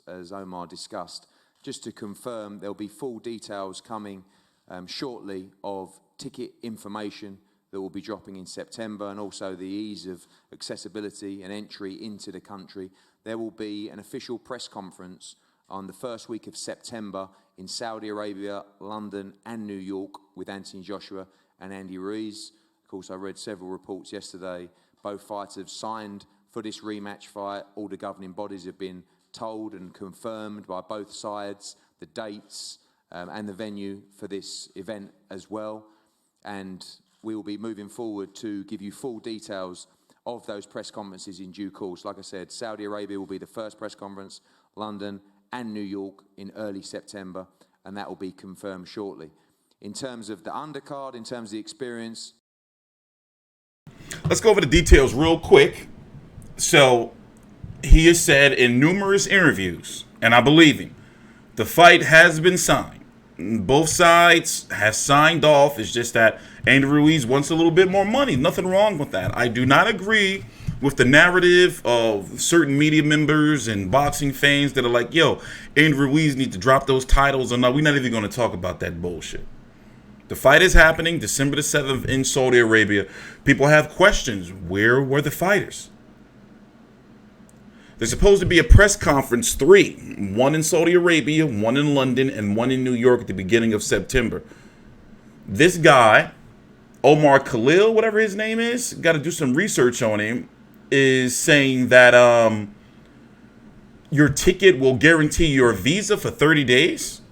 as Omar discussed. Just to confirm, there'll be full details coming shortly of ticket information that will be dropping in September, and also the ease of accessibility and entry into the country. There will be an official press conference on the first week of September in Saudi Arabia, London and New York with Anthony Joshua and Andy Ruiz. Of course, I read several reports yesterday. Both fighters have signed for this rematch fight. All the governing bodies have been told and confirmed by both sides the dates and the venue for this event as well. And we will be moving forward to give you full details of those press conferences in due course. Like I said, Saudi Arabia will be the first press conference, London and New York in early September, and that will be confirmed shortly. In terms of the undercard, in terms of the experience. Let's go over the details real quick. So, he has said in numerous interviews, and I believe him, the fight has been signed. Both sides have signed off. It's just that Andy Ruiz wants a little bit more money. Nothing wrong with that. I do not agree with the narrative of certain media members and boxing fans that are like, yo, Andy Ruiz needs to drop those titles. Or no, we're not even going to talk about that bullshit. The fight is happening December the 7th in Saudi Arabia. People have questions. Where were the fighters? There's supposed to be a press conference, 3. One in Saudi Arabia, one in London, and one in New York at the beginning of September. This guy, Omar Khalil, whatever his name is, got to do some research on him, is saying that your ticket will guarantee your visa for 30 days.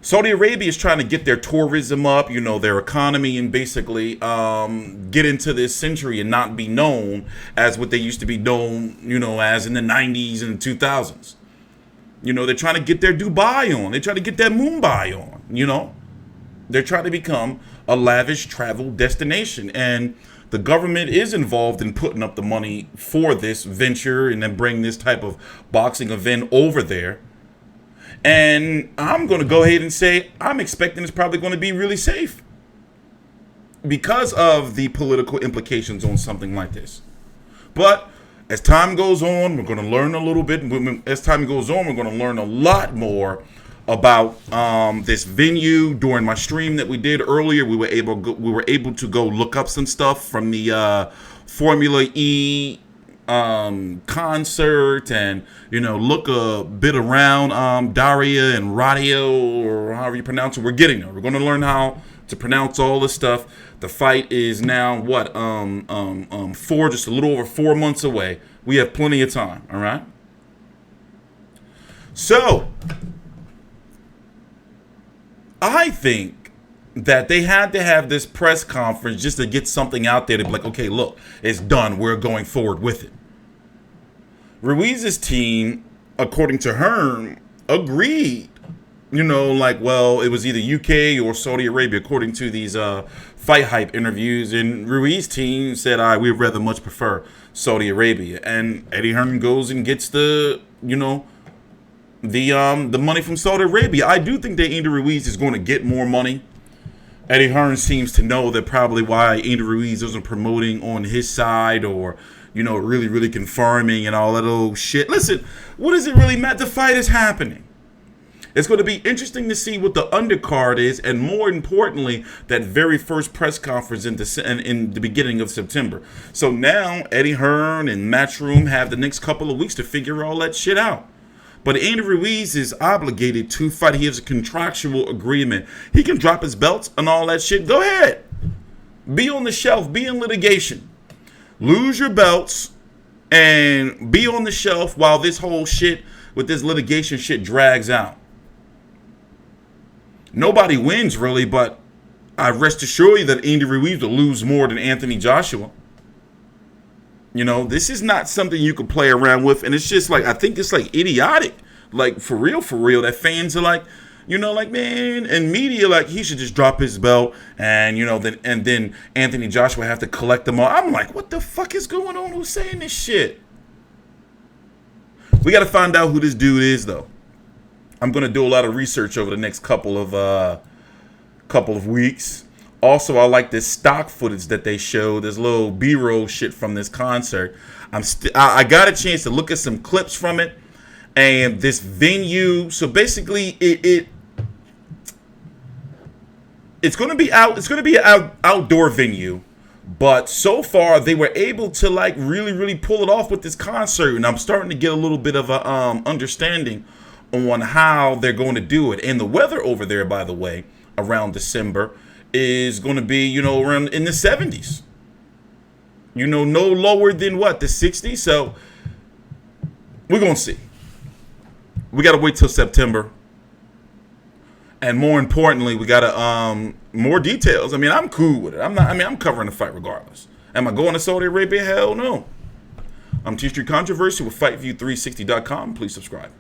Saudi Arabia is trying to get their tourism up, you know, their economy, and basically get into this century and not be known as what they used to be known, you know, as in the 90s and 2000s. You know, they're trying to get their Dubai on. They're trying to get their Mumbai on, you know. They're trying to become a lavish travel destination. And the government is involved in putting up the money for this venture and then bring this type of boxing event over there. And I'm going to go ahead and say I'm expecting it's probably going to be really safe because of the political implications on something like this. But as time goes on, we're going to learn a little bit. As time goes on, we're going to learn a lot more about this venue. During my stream that we did earlier, we were able to go look up some stuff from the Formula E concert, and you know, look a bit around Diriyah and Radio, or however you pronounce it. We're getting there. We're going to learn how to pronounce all this stuff. The fight is now what just a little over 4 months away. We have plenty of time. All right. So I think that they had to have this press conference just to get something out there to be like, okay, look, it's done. We're going forward with it. Ruiz's team, according to Hearn, agreed. You know, like, well, it was either UK or Saudi Arabia, according to these Fight Hype interviews. And Ruiz's team said, we'd rather much prefer Saudi Arabia. And Eddie Hearn goes and gets the, you know, the money from Saudi Arabia. I do think that Andy Ruiz is going to get more money. Eddie Hearn seems to know that probably why Andy Ruiz isn't promoting on his side, or, you know, really confirming and all that old shit. Listen, what does it really matter? The fight is happening. It's going to be interesting to see what the undercard is, and more importantly, that very first press conference in the beginning of September. So now Eddie Hearn and Matchroom have the next couple of weeks to figure all that shit out. But Andy Ruiz is obligated to fight. He has a contractual agreement. He can drop his belts and all that shit. Go ahead. Be on the shelf. Be in litigation. Lose your belts and be on the shelf while this whole shit with this litigation shit drags out. Nobody wins, really, but I rest assured you that Andy Ruiz will lose more than Anthony Joshua. You know, this is not something you can play around with, and it's just like, I think it's like idiotic. Like, for real, that fans are like, you know, like, man, and media, like, he should just drop his belt, and, you know, then Anthony Joshua have to collect them all. I'm like, what the fuck is going on? Who's saying this shit? We got to find out who this dude is, though. I'm going to do a lot of research over the next couple of weeks. Also, I like this stock footage that they showed. This little B-roll shit from this concert. I got a chance to look at some clips from it, and this venue. So basically, it's going to be out. It's going to be an outdoor venue. But so far, they were able to like really pull it off with this concert, and I'm starting to get a little bit of a understanding on how they're going to do it. And the weather over there, by the way, around December is going to be, you know, around in the 70s. You know, no lower than what, the 60s. So we're going to see. We got to wait till September. And more importantly, we got to more details. I mean, I'm cool with it. I'm covering the fight regardless. Am I going to Saudi Arabia? Hell no. I'm TstreeT Controversy with FightView360.com. Please subscribe.